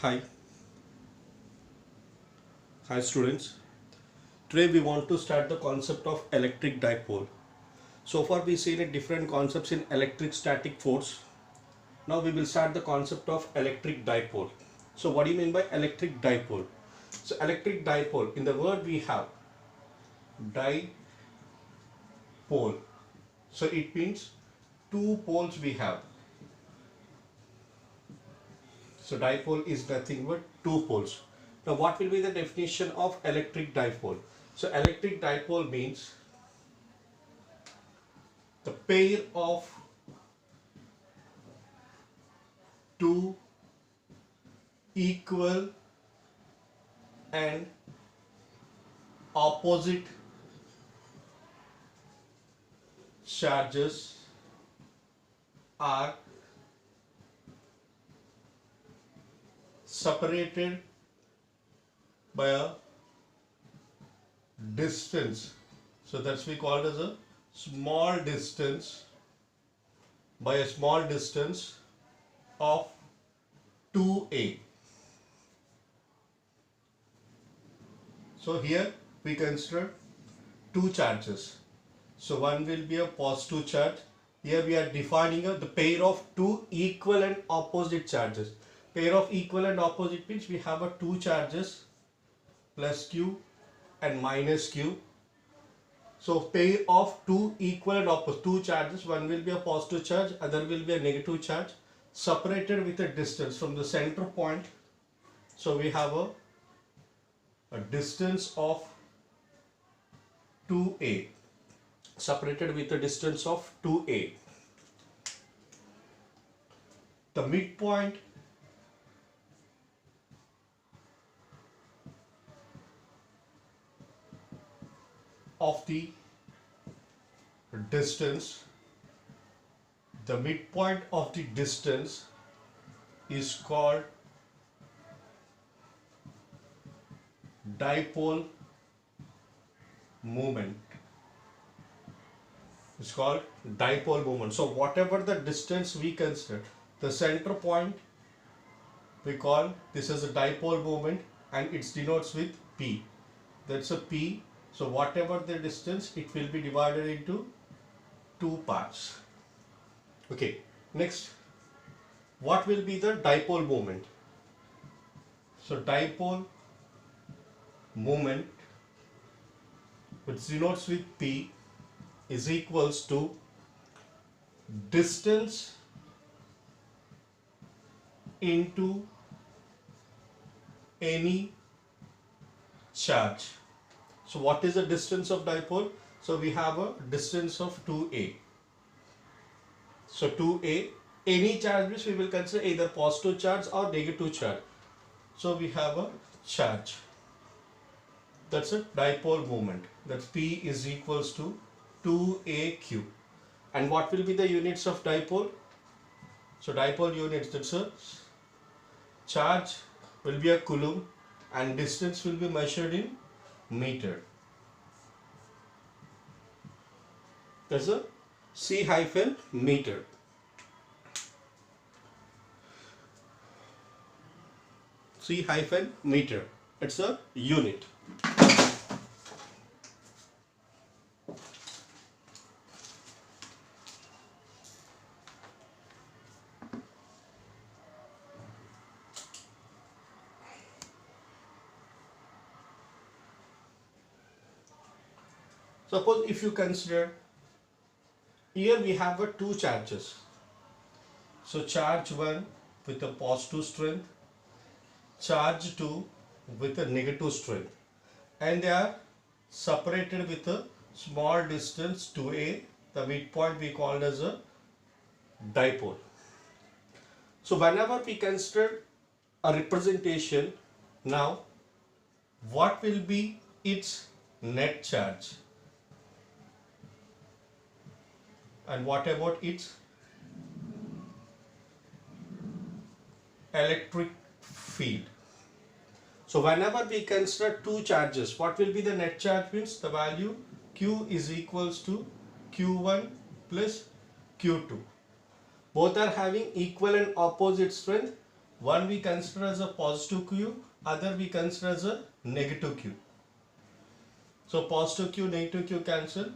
Hi, hi students. Today we want to start the concept of electric dipole. So far we seen different concepts in electric static force. Now we will start the concept of electric dipole. So what do you mean by electric dipole? So electric dipole, in the word we have dipole. So it means two poles we have. So dipole is nothing but two poles. Now what will be the definition of electric dipole? So electric dipole means the pair of two equal and opposite charges are separated by a distance. So that's we call it as a small distance, by a small distance of 2a. So here we consider two charges. So one will be a positive charge. Here we are defining the pair of two equal and opposite charges. Pair of equal and opposite means we have a two charges, plus q and minus q. So pair of two equal and opposite, two charges, one will be a positive charge, other will be a negative charge, separated with a distance from the center point. So we have a distance of 2a, separated with a distance of 2a. The midpoint of the distance, the midpoint of the distance is called dipole moment. It's called dipole moment. So whatever the distance we consider, the center point we call this as a dipole moment, and it denotes with p. That's a p. So whatever the distance, it will be divided into two parts. Okay, next, what will be the dipole moment? So dipole moment, which denotes with p, is equals to distance into any charge. So what is the distance of dipole? So we have a distance of 2a. So 2a, any charge means we will consider either positive charge or negative charge. So we have a charge. That's a dipole moment. That's P is equals to 2aq. And what will be the units of dipole? So dipole units, that's a charge will be a coulomb and distance will be measured in meter. That's a C hyphen meter. C hyphen meter. It's a unit. Suppose if you consider, here we have two charges. So charge 1 with a positive strength, charge 2 with a negative strength, and they are separated with a small distance 2a. The midpoint we called as a dipole. So whenever we consider a representation, now what will be its net charge? And what about its electric field? So whenever we consider two charges, what will be the net charge? Means the value Q is equals to Q1 plus Q2. Both are having equal and opposite strength. One we consider as a positive Q, other we consider as a negative Q. So positive Q, negative Q cancel,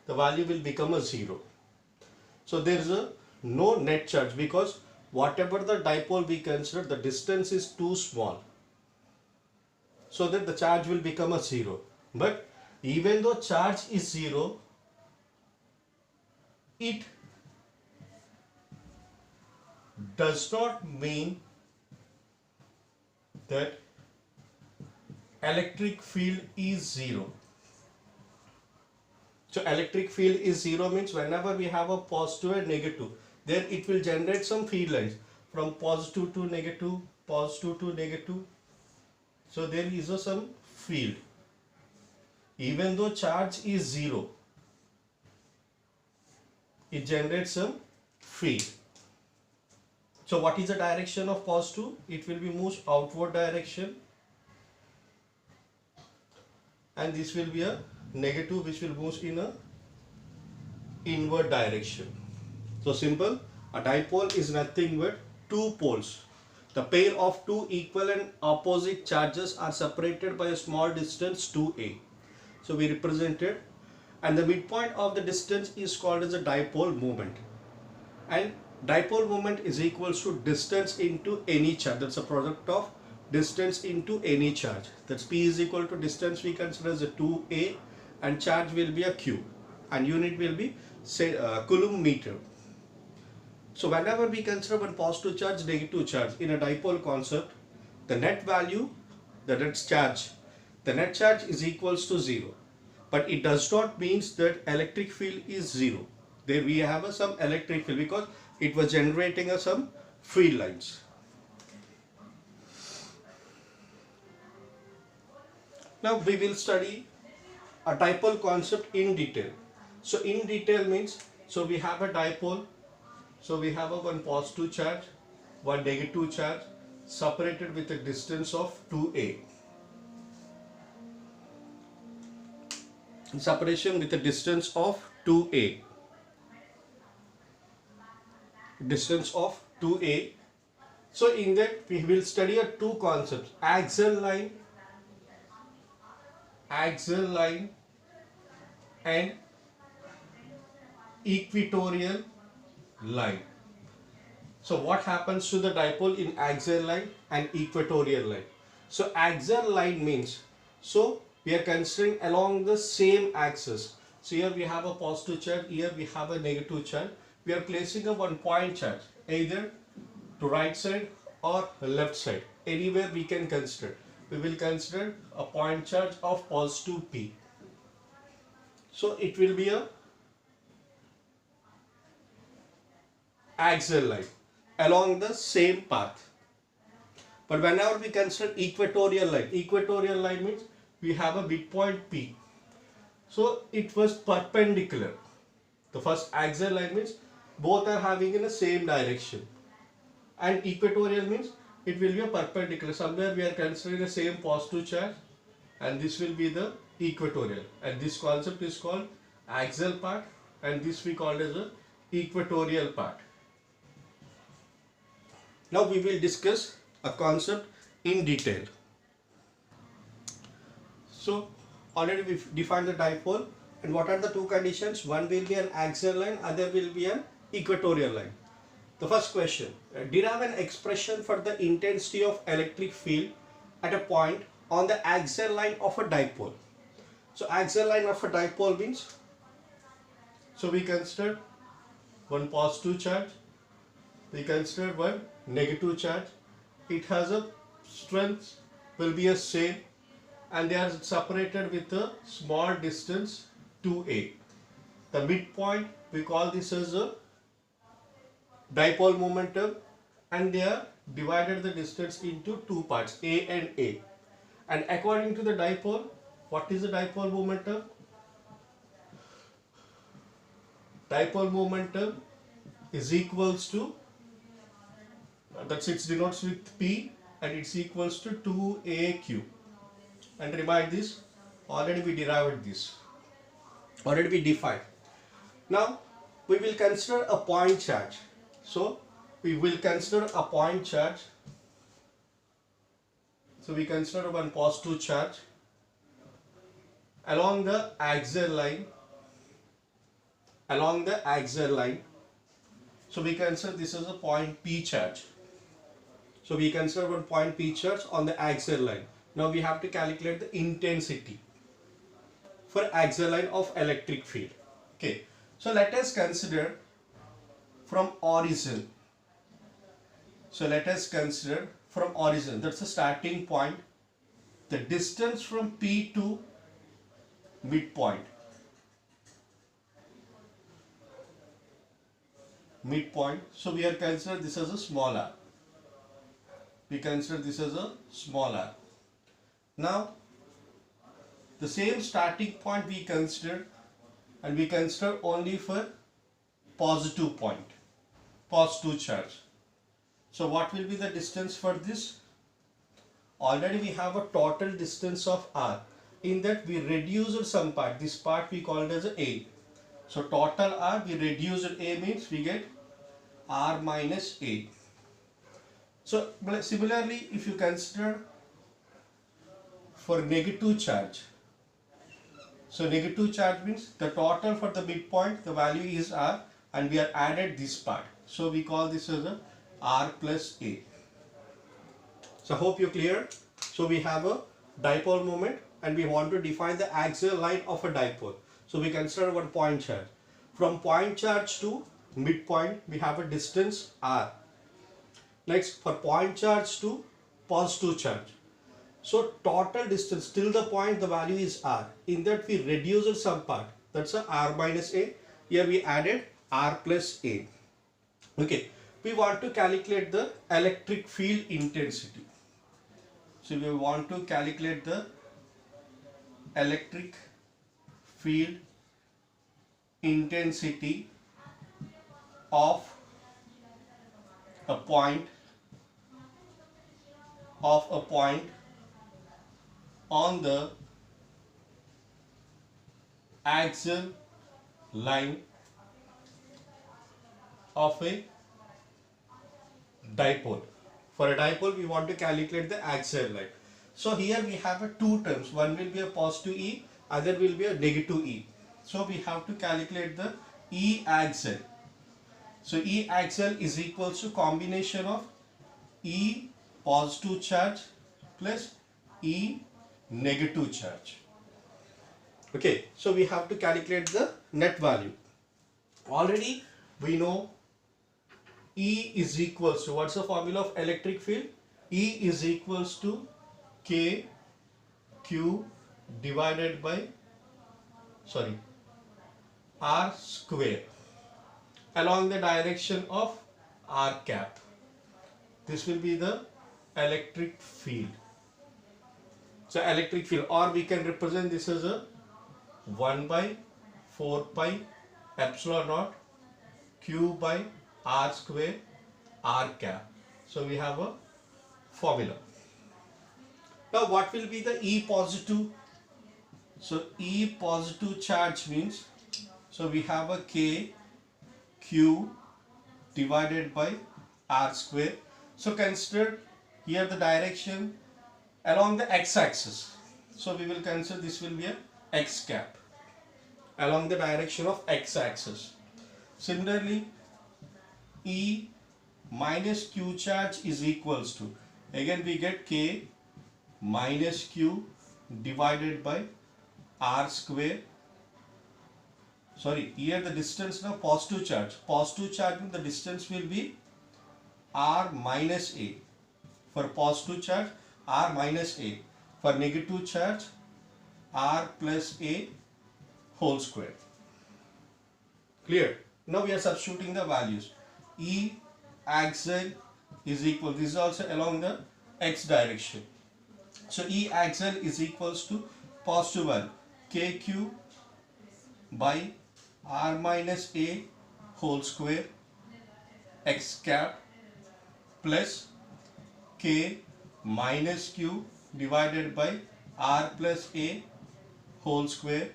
the value will become a 0. So there is a no net charge because whatever the dipole we consider, the distance is too small, so that the charge will become a 0. But even though charge is 0, it does not mean that electric field is 0. So electric field is 0 means whenever we have a positive and negative, then it will generate some field lines from positive to negative, positive to negative. So there is some field. Even though charge is 0, it generates some field. So what is the direction of positive? It will be moved outward direction, and this will be a negative which will move in a inward direction. So simple, a dipole is nothing but two poles. The pair of two equal and opposite charges are separated by a small distance 2a. So we represented, and the midpoint of the distance is called as a dipole moment. And dipole moment is equals to distance into any charge. That's a product of distance into any charge. That's P is equal to distance we consider as a 2a, and charge will be a Q, and unit will be say coulomb meter. So whenever we consider one positive charge, negative charge in a dipole concept, the net value, the net charge is equals to 0. But it does not mean that electric field is 0. There we have some electric field because it was generating some field lines. Now we will study a dipole concept in detail. So in detail means, so we have a dipole, so we have a one positive charge, one negative charge separated with a distance of 2a. Separation with a distance of 2a. Distance of 2a. So in that we will study two concepts: axial line and equatorial line. So what happens to the dipole in axial line and equatorial line? So axial line means, so we are considering along the same axis. So here we have a positive charge, here we have a negative charge. We are placing a one point charge either to right side or left side, anywhere we can consider. We will consider a point charge of positive P. So it will be a axial line along the same path. But whenever we consider equatorial line means we have a midpoint P. So it was perpendicular. The first axial line means both are having in the same direction, and equatorial means it will be a perpendicular. Somewhere we are considering the same positive charge, and this will be the equatorial. And this concept is called axial part, and this we call as a equatorial part. Now we will discuss a concept in detail. So already we defined the dipole, and what are the two conditions? One will be an axial line, other will be an equatorial line. The first question, derive an expression for the intensity of electric field at a point on the axial line of a dipole. So axial line of a dipole means, so we consider one positive charge, we consider one negative charge. It has a strength will be a same, and they are separated with a small distance 2a. The midpoint we call this as a dipole momentum, and they are divided the distance into two parts, A and A. And according to the dipole, what is the dipole momentum? Dipole momentum is equals to, that's it denotes with P, and it's equals to 2AQ. And remind this, already we derived this, already we defined. Now we will consider a point charge. So we will consider a point charge. So we consider one positive charge along the axial line. Along the axial line. So we consider this as a point P charge. So we consider one point P charge on the axial line. Now we have to calculate the intensity for axial line of electric field. Okay. So let us consider from origin. So let us consider from origin. That's the starting point. The distance from P to midpoint. Midpoint. So we are consider this as a small r. We consider this as a small r. Now the same starting point we consider, and we consider only for positive point, positive charge. So what will be the distance for this? Already we have a total distance of r. In that we reduced some part. This part we called as a. So total r, we reduced a, means we get r minus a. So similarly, if you consider for negative charge, so negative charge means the total for the midpoint, the value is r, and we are added this part. So we call this as a r plus a. So hope you're clear. So we have a dipole moment and we want to define the axial line of a dipole. So we consider one point charge. From point charge to midpoint we have a distance r. Next, for point charge to positive charge. So total distance till the point the value is r. In that we reduced some part. That's a r minus a. Here we added r plus a. Okay. We want to calculate the electric field intensity. So we want to calculate the electric field intensity of a point on the axial line of a dipole. For a dipole we want to calculate the axial line. So here we have two terms. One will be a positive E, other will be a negative E. So we have to calculate the E axial. So E axial is equals to combination of E positive charge plus E negative charge. Okay, so we have to calculate the net value. Already we know E is equals to, what's the formula of electric field? E is equals to K Q divided by R square along the direction of R cap. This will be the electric field. So electric field, or we can represent this as a 1 by 4 pi epsilon naught Q by R square R cap. So we have a formula. Now what will be the E positive? So E positive charge means, so we have a K Q divided by R square. So consider here the direction along the x-axis. So we will consider this will be a x cap along the direction of x-axis. Similarly, E minus Q charge is equals to, again we get K minus Q divided by R square. Sorry, here the distance now positive charge. Positive charge means the distance will be R minus A. For positive charge, R minus A. For negative charge, R plus A whole square. Clear? Now we are substituting the values. E axial is equal, this is also along the x direction. So E axial is equals to positive value KQ by R minus A whole square x cap plus K minus Q divided by R plus A whole square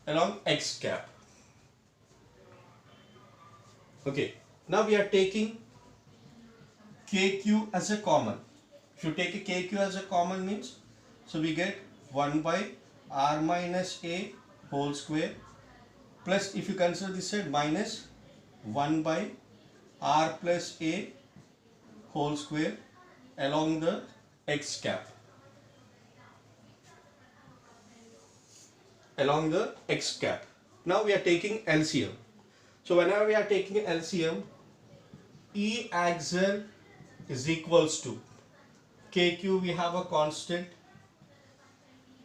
along x cap. Okay, now we are taking KQ as a common. If you take a KQ as a common means, so we get 1 by R minus A whole square, plus if you consider this side minus 1 by R plus A whole square along the X cap. Along the X cap. Now we are taking LCM. So whenever we are taking LCM, E axial is equals to KQ, we have a constant.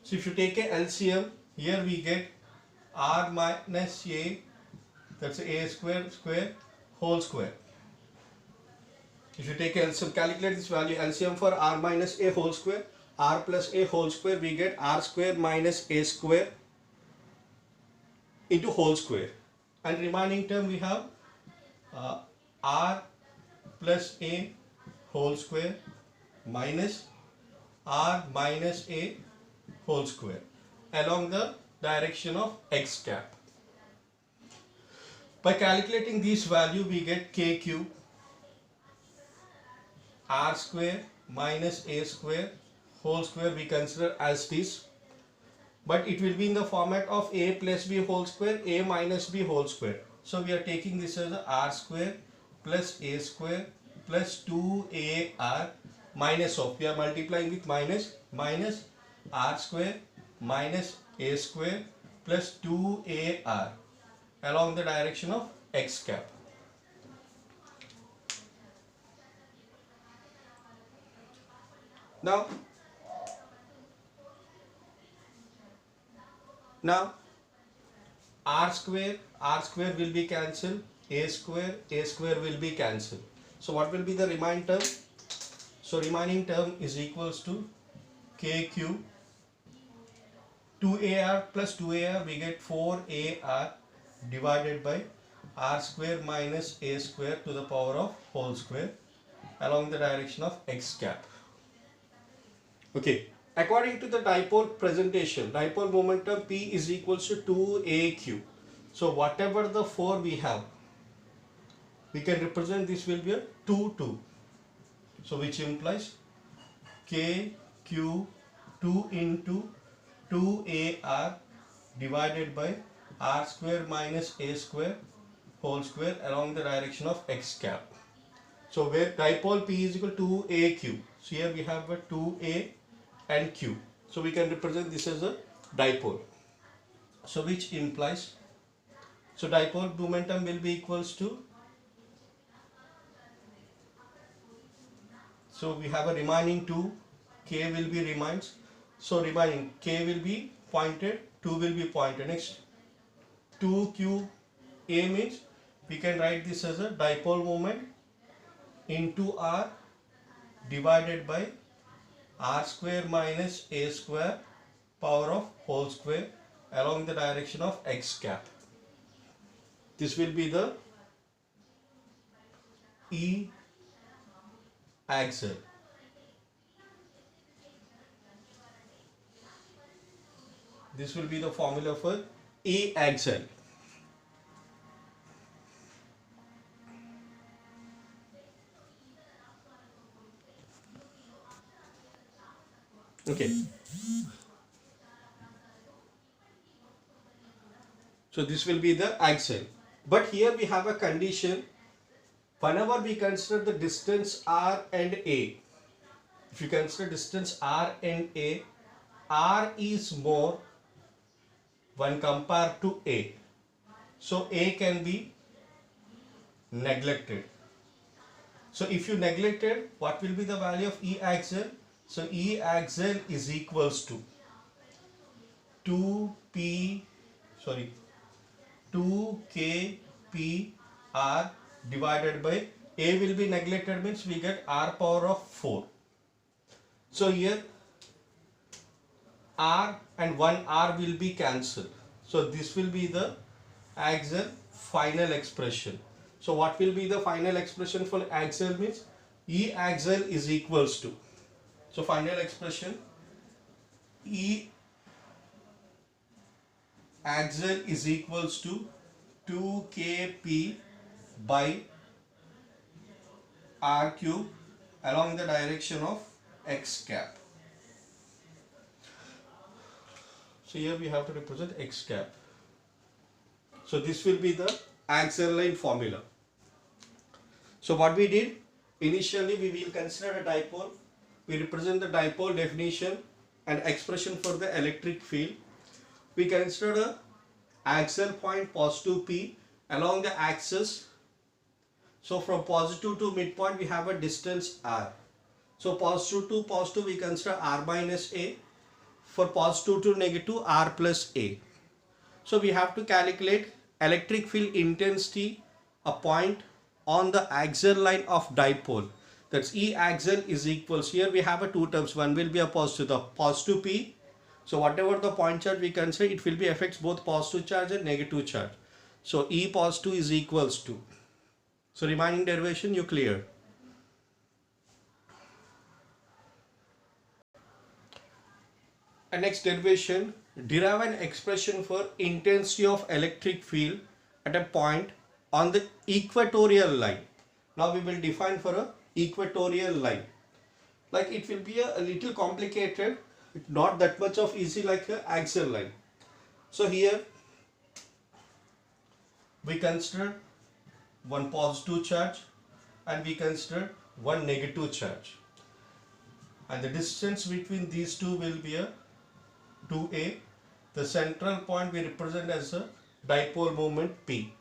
So if you take a LCM, here we get R minus A, that's A square whole square. If you take LCM, calculate this value, LCM for R minus A whole square, R plus A whole square, we get R square minus A square into whole square. And remaining term we have R plus A whole square minus R minus A whole square along the direction of X cap. By calculating this value, we get KQ R square minus A square whole square, we consider as this, but it will be in the format of A plus B whole square, A minus B whole square. So we are taking this as a R square plus A square plus 2AR minus of, we are multiplying with minus R square minus A square plus 2AR along the direction of X cap. Now R square will be cancelled, A square will be cancelled. So what will be the remaining term? So remaining term is equals to KQ 2AR plus 2AR, we get 4AR divided by R square minus A square to the power of whole square along the direction of X cap. Okay. According to the dipole presentation, dipole momentum P is equals to 2AQ. So whatever the 4 we have, we can represent this will be a 2, 2. So which implies KQ 2 into 2AR divided by R square minus A square whole square along the direction of X cap. So where dipole P is equal to 2AQ. So here we have a 2A and Q. So we can represent this as a dipole. So which implies, so dipole momentum will be equals to, so we have a remaining 2, K will be remains. So remaining K will be pointed, 2 will be pointed. Next 2QA means we can write this as a dipole moment into R divided by R square minus A square power of whole square along the direction of X cap. This will be the E axial. This will be the formula for E axial. Okay. So this will be the axial. But here we have a condition. Whenever we consider the distance R and A, if you consider distance R and A, R is more when compared to A. So A can be neglected. So if you neglected, what will be the value of E axial? So E axial is equals to 2KPR divided by A will be neglected means we get R power of 4. So here R and 1R will be cancelled. So this will be the axial final expression. So what will be the final expression for axial means E axial is equals to, so final expression E axial is equals to 2KP by R cube along the direction of x cap. So here we have to represent x cap. So this will be the axial line formula. So what we did, initially we will consider a dipole. We represent the dipole definition and expression for the electric field. We consider a axial point positive P along the axis. So from positive to midpoint we have a distance r. So positive to positive we consider r minus a. For positive to negative r plus a. So we have to calculate electric field intensity a point on the axial line of dipole. That's E axial is equals, here we have a two terms, one will be a positive, the positive P. So whatever the point charge we consider, it will be affects both positive charge and negative charge. So E positive is equals to, so remaining derivation you clear. And next derivation, derive an expression for intensity of electric field at a point on the equatorial line. Now we will define for a equatorial line. Like it will be a little complicated, not that much of easy like a axial line. So here we consider one positive charge and we consider one negative charge. And the distance between these two will be a 2a. The central point we represent as a dipole moment P.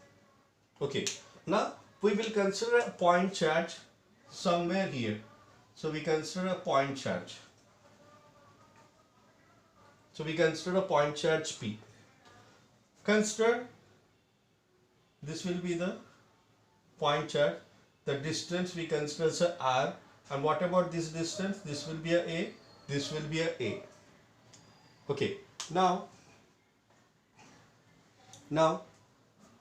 Okay. Now we will consider a point charge somewhere here. So we consider a point charge. So we consider a point charge P. Consider this will be the point charge. The distance we consider as a r. And what about this distance? This will be a, this will be a. Okay. Now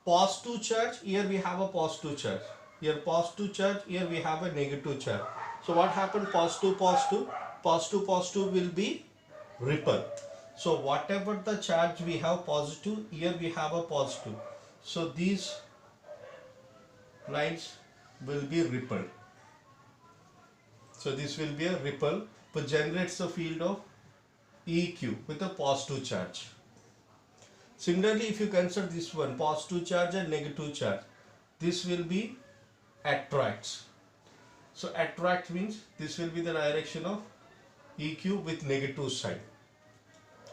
positive charge, here we have a positive charge. Here positive charge, here we have a negative charge. So what happened? Positive, positive, positive, positive will be ripple. So whatever the charge we have positive, here we have a positive. So these lines will be rippled. So this will be a ripple which generates the field of EQ with a positive charge. Similarly, if you consider this one, positive charge and negative charge, this will be attracts. So attract means this will be the direction of EQ with negative sign.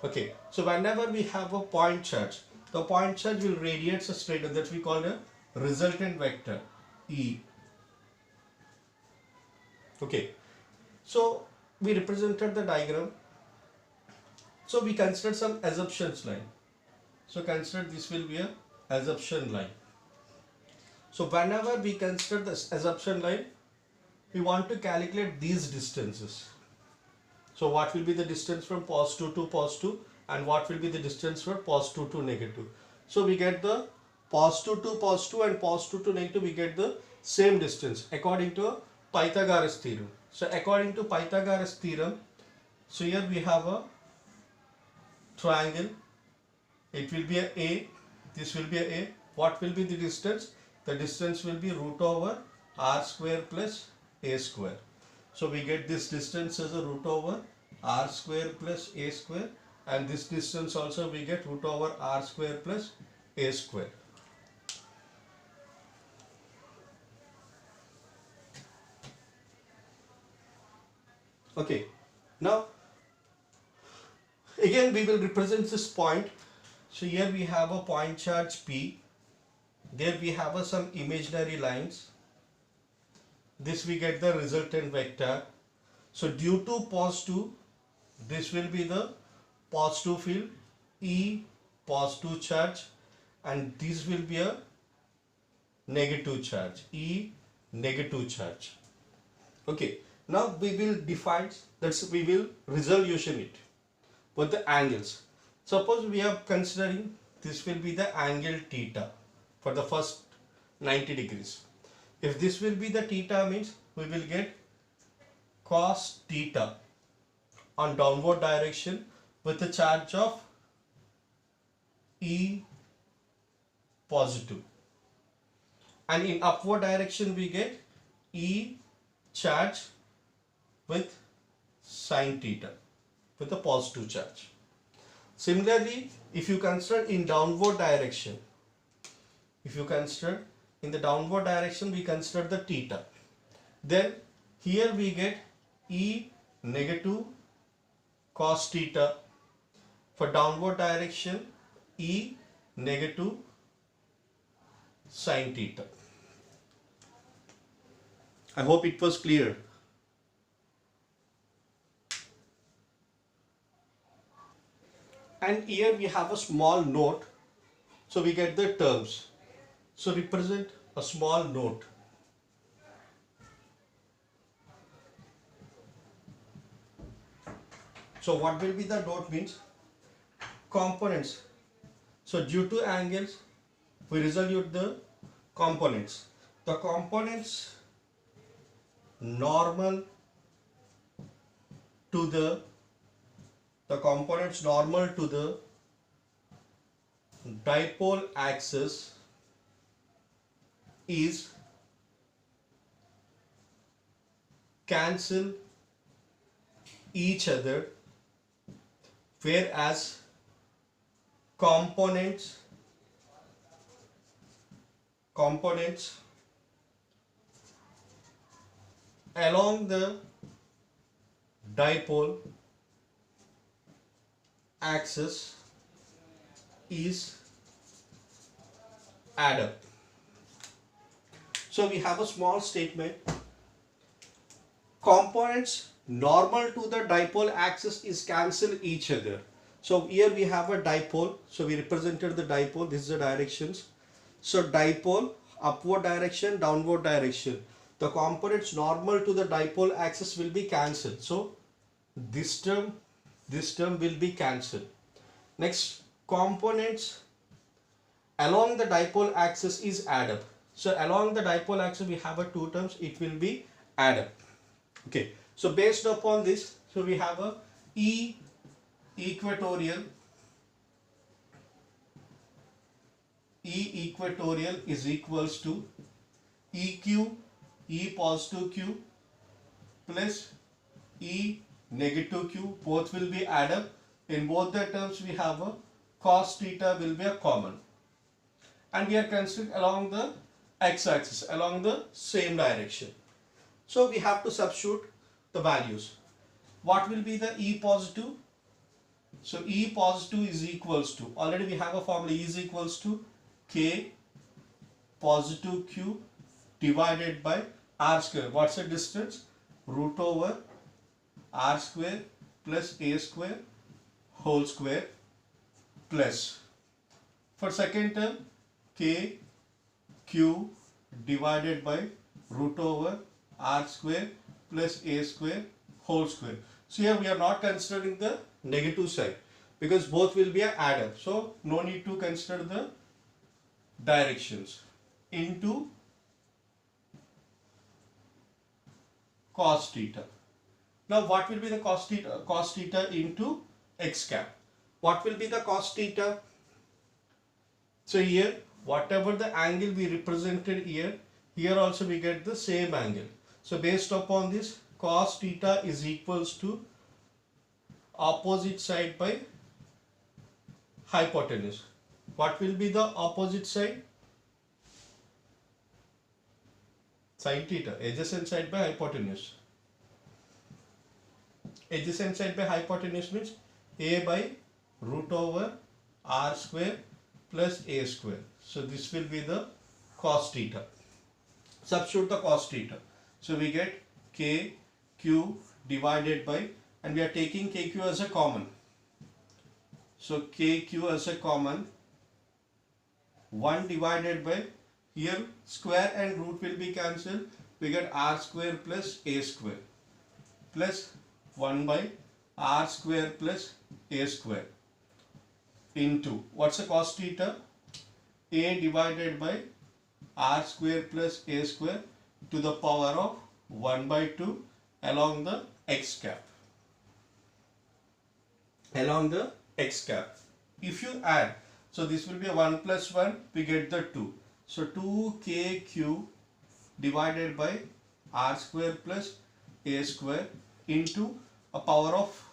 Okay, so whenever we have a point charge, the point charge will radiate a straight line, that we call a resultant vector E. Okay, so we represented the diagram. So we consider some assumptions line. So consider this will be a assumption line. So whenever we consider this assumption line, we want to calculate these distances. So what will be the distance from positive to positive and what will be the distance from positive to negative. So we get the positive to positive and positive to negative, we get the same distance according to Pythagoras theorem. So according to Pythagoras theorem, so here we have a triangle. It will be a, this will be a. What will be the distance? The distance will be root over r square plus a square. So we get this distance as a root over r square plus a square, and this distance also we get root over r square plus a square. Okay, now again we will represent this point. So here we have a point charge P. There we have some imaginary lines. This we get the resultant vector. So due to positive, this will be the positive field E positive charge, and this will be a negative charge E negative charge. Okay, now we will define, that's we will resolution it with the angles. Suppose we are considering this will be the angle theta for the first 90 degrees. If this will be the theta means we will get cos theta on downward direction with a charge of E positive. And in upward direction we get E charge with sine theta with a positive charge. Similarly, if you consider in downward direction, we consider the theta, then here we get E negative cos theta. For downward direction, E negative sin theta. I hope it was clear. And here we have a small note, so we get the terms. So represent a small note. So what will be the note means? Components. So due to angles, we resolve the components. The components normal to the dipole axis is cancel each other, whereas components along the dipole axis is add up. So we have a small statement. Components normal to the dipole axis is cancel each other. So here we have a dipole. So we represented the dipole. This is the directions. So dipole, upward direction, downward direction. The components normal to the dipole axis will be cancelled. So this term will be cancelled. Next, components along the dipole axis is add up. So along the dipole axis we have a two terms. It will be add up. Okay. So based upon this, so we have a E equatorial is equals to EQ, E positive Q plus E negative Q, both will be add up. In both the terms we have a cos theta will be a common, and we are considering along the x-axis, along the same direction. So we have to substitute the values. What will be the E positive? So E positive is equals to, already we have a formula, E is equals to K positive Q divided by R square. What's the distance? Root over R square plus A square whole square plus, for second term, K Q divided by root over R square plus A square whole square. So here we are not considering the negative side because both will be an add up. So no need to consider the directions, into cos theta. Now what will be the cos theta? Cos theta into x cap. What will be the cos theta? So here whatever the angle we represented here, here also we get the same angle. So based upon this, cos theta is equals to opposite side by hypotenuse. What will be the opposite side? Sin theta, adjacent side by hypotenuse. Adjacent side by hypotenuse means A by root over R square plus A square. So this will be the cos theta. Substitute the cos theta. So we get K Q divided by, and we are taking KQ as a common. So KQ as a common, 1 divided by, here square and root will be cancelled. We get R square plus A square plus 1 by R square plus A square into, what's the cos theta? A divided by R square plus A square to the power of 1 by 2 along the x cap. Along the x cap. If you add, so this will be a 1 plus 1, we get the 2. So 2KQ divided by R square plus A square into a power of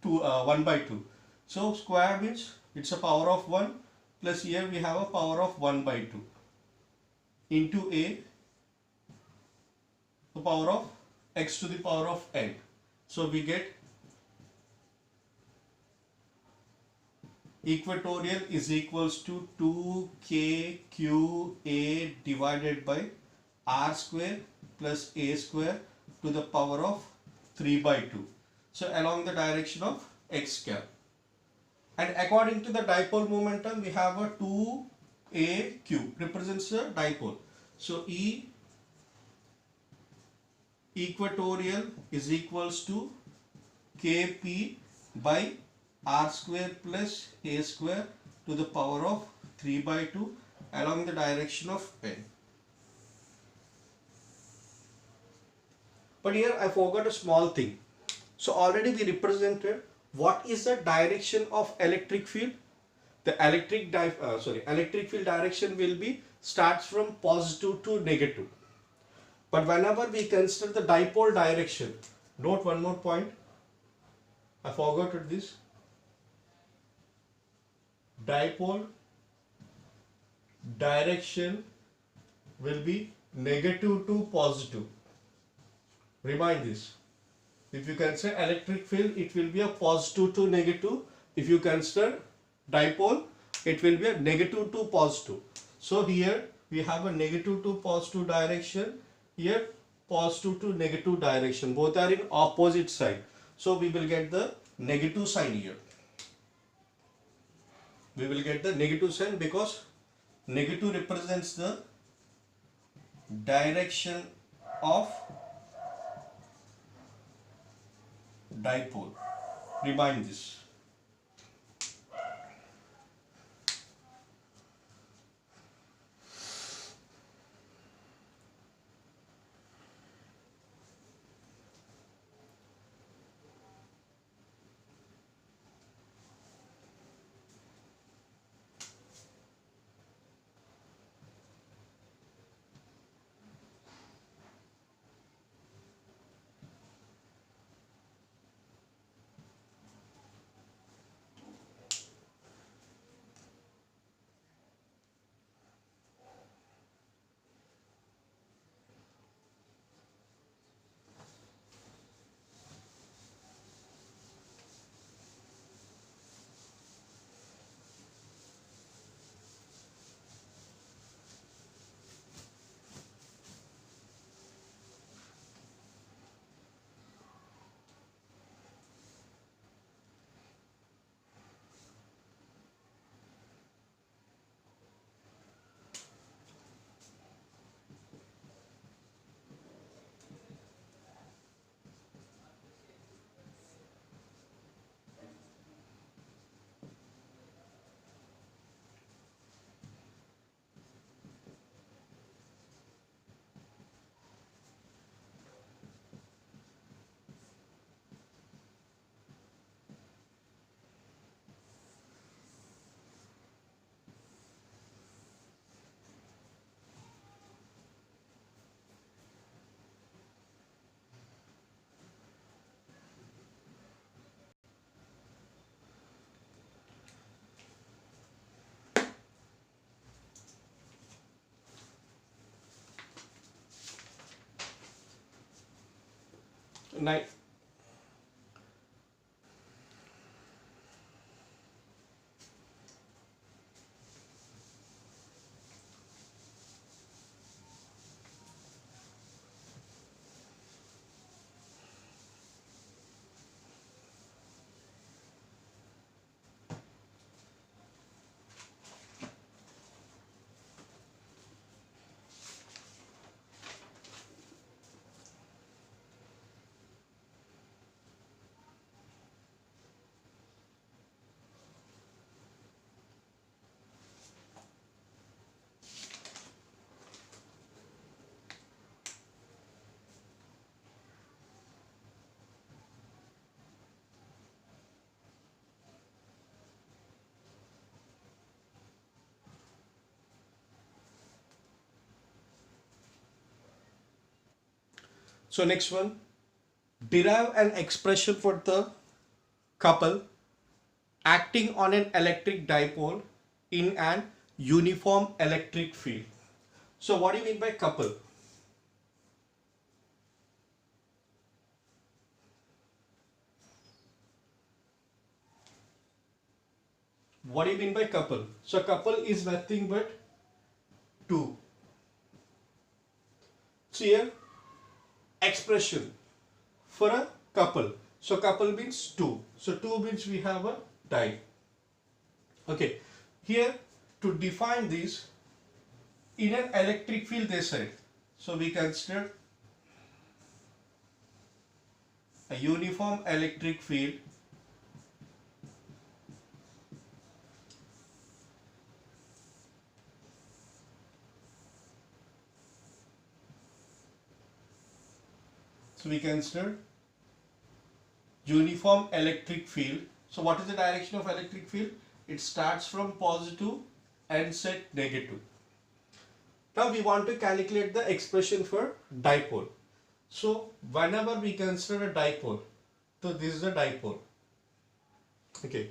1 by 2. So square means it's a power of 1 plus here we have a power of 1 by 2 into a the power of x to the power of n. So we get equatorial is equals to 2kqa divided by r square plus a square to the power of 3 by 2. So along the direction of x cap. And according to the dipole momentum, we have a 2aq represents the dipole. So E equatorial is equals to kp by r square plus a square to the power of 3 by 2 along the direction of n. But here I forgot a small thing. So already we represented what is the direction of electric field. The electric field direction will be starts from positive to negative. But whenever we consider the dipole direction, note one more point. I forgot this. Dipole direction will be negative to positive. Remind this. If you consider electric field, it will be a positive to negative. If you consider dipole, it will be a negative to positive. So here we have a negative to positive direction. Here positive to negative direction. Both are in opposite side. So we will get the negative sign here. We will get the negative sign because negative represents the direction of dipole. Remind this. Now, so next one, derive an expression for the couple acting on an electric dipole in an uniform electric field. So what do you mean by couple? What do you mean by couple? So couple is nothing but two. So here expression for a couple. So couple means two. So two means we have a die. Okay. Here to define this in an electric field they said. So we consider a uniform electric field So we consider uniform electric field. So what is the direction of electric field? It starts from positive and set negative. Now we want to calculate the expression for dipole. So whenever we consider a dipole, so this is a dipole. Okay.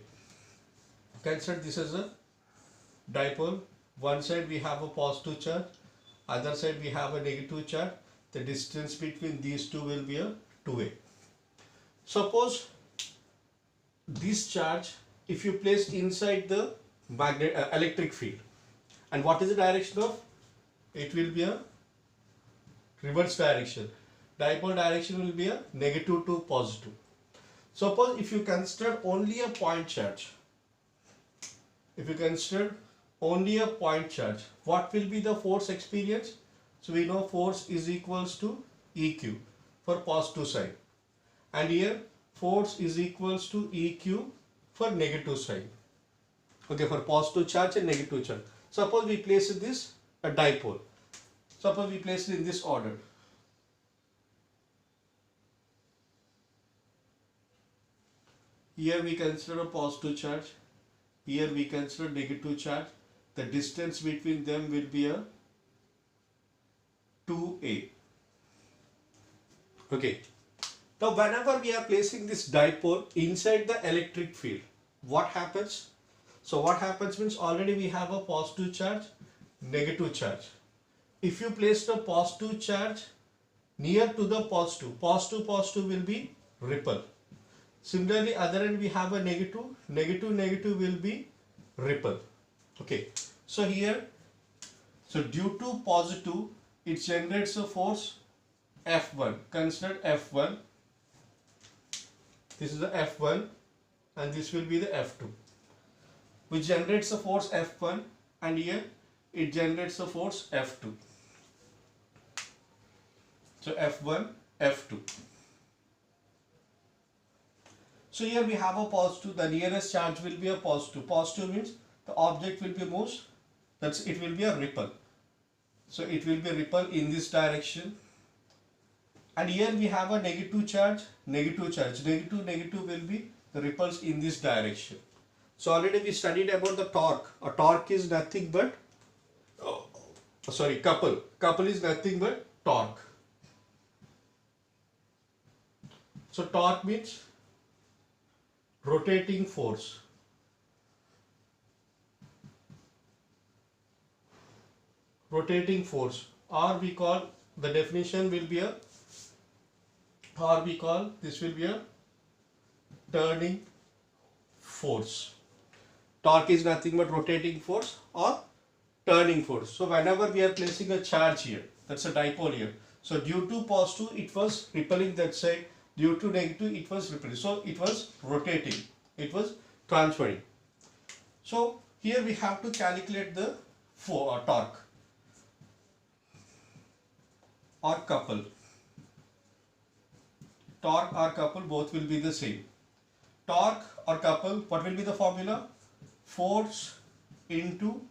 Consider this as a dipole. One side we have a positive charge, other side we have a negative charge. The distance between these two will be a 2a. Suppose this charge, if you place inside the electric field, and what is the direction of? It will be a reverse direction. Dipole direction will be a negative to positive. Suppose if you consider only a point charge, what will be the force experienced? So we know force is equals to EQ for positive side, and here force is equals to EQ for negative side. Okay, for positive charge and negative charge. Suppose we place this a dipole. Suppose we place it in this order. Here we consider a positive charge. Here we consider negative charge. The distance between them will be a 2a. Okay. Now whenever we are placing this dipole inside the electric field, what happens? So what happens means already we have a positive charge, negative charge. If you place the positive charge near to the positive, positive will be ripple. Similarly, other end we have a negative, negative will be ripple. Okay. So here, so due to positive, it generates a force F1. Consider F1. This is the F1 and this will be the F2, which generates a force F1, and here it generates a force F2. So F1, F2. So here we have a positive, the nearest charge will be a positive. Positive means the object will be moved, it will be a ripple. So it will be a ripple in this direction. And here we have a negative charge, negative will be the ripples in this direction. So already we studied about the torque. A torque is nothing but, couple. Couple is nothing but torque. So torque means rotating force. Rotating force, or we call, the definition will be a, or we call this will be a turning force. Torque is nothing but rotating force or turning force. So whenever we are placing a charge here, that's a dipole here. So due to positive it was repelling that side, due to negative it was repelling. So it was rotating, it was transferring. So here we have to calculate the torque or couple. Torque or couple both will be the same. Torque or couple, what will be the formula? Force into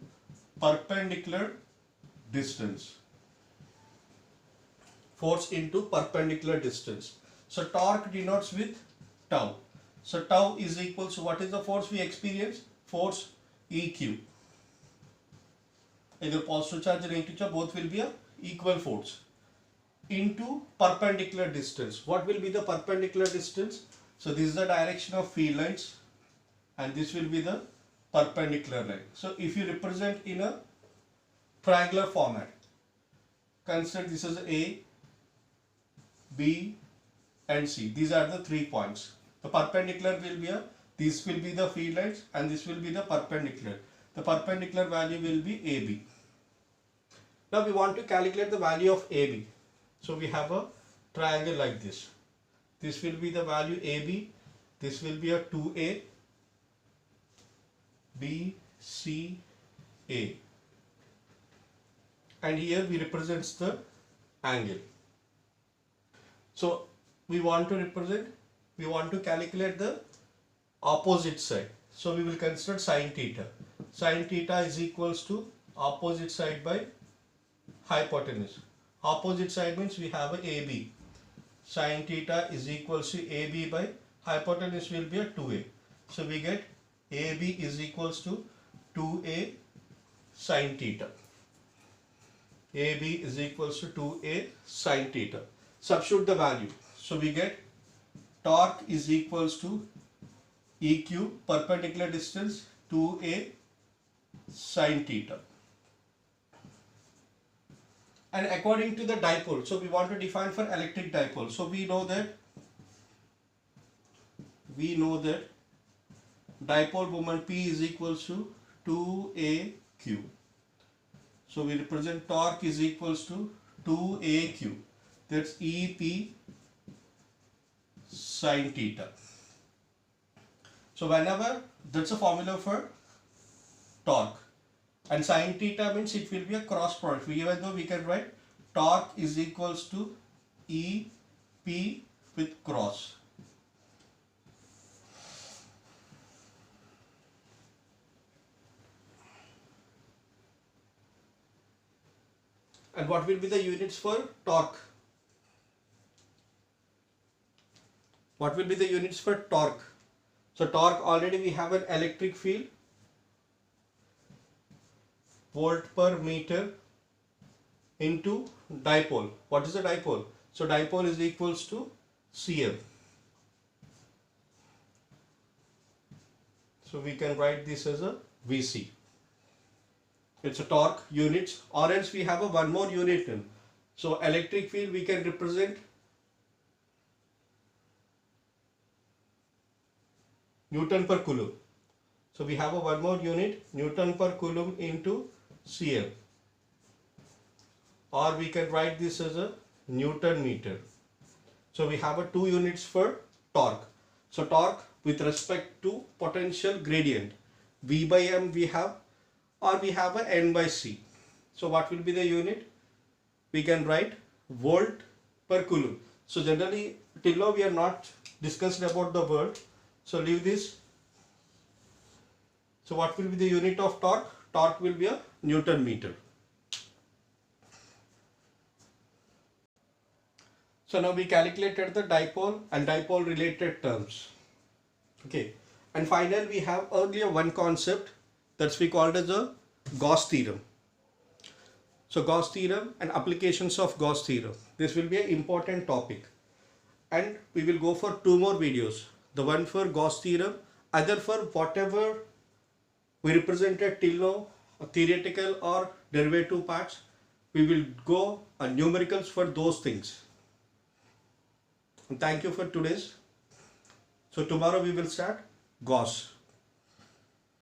perpendicular distance. Force into perpendicular distance. So torque denotes with tau. So tau is equal to, what is the force we experience? Force EQ. Either positive charge or negative charge, both will be a equal force. into perpendicular distance. What will be the perpendicular distance? So this is the direction of field lines and this will be the perpendicular line. So if you represent in a triangular format, consider this as A, B and C. These are the 3 points. The perpendicular will be this will be the field lines and this will be the perpendicular. The perpendicular value will be AB. Now we want to calculate the value of AB. So we have a triangle like this. This will be the value AB. This will be a 2A, B, C, A. And here we represent the angle. So we want to calculate the opposite side. So we will consider sine theta. Sine theta is equals to opposite side by hypotenuse. Opposite side means we have a AB. Sine theta is equals to AB by hypotenuse will be a 2A. So we get AB is equals to 2A sine theta. AB is equals to 2A sine theta. Substitute the value. So we get torque is equals to EQ, perpendicular distance, 2A sine theta. And according to the dipole, so we want to define for electric dipole. So we know that dipole moment P is equals to 2AQ. So we represent torque is equals to 2AQ. That's EP sine theta. So whenever, that's a formula for torque. And sine theta means it will be a cross product. Even though we can write torque is equals to EP with cross. And what will be the units for torque? What will be the units for torque? So torque, already we have an electric field, volt per meter into dipole. What is the dipole? So dipole is equals to Cm. So we can write this as a Vc. It's a torque units, or else we have a one more unit in. So electric field we can represent Newton per Coulomb. So we have a one more unit, Newton per Coulomb into Cm. Or we can write this as a Newton meter. So we have a 2 units for torque. So torque with respect to potential gradient, V by M we have, or we have a N by C. So what will be the unit? We can write volt per Coulomb. So generally till now we are not discussed about the volt. So leave this. So what will be the unit of torque? Torque will be a Newton meter. So now we calculated the dipole and dipole related terms. Okay. And finally we have earlier one concept that's we called as a Gauss theorem. So Gauss theorem and applications of Gauss theorem. This will be an important topic. And we will go for 2 more videos. The one for Gauss theorem, other for whatever we represented till now, theoretical or derivative parts. We will go on numericals for those things. And thank you for today's. So tomorrow we will start Gauss.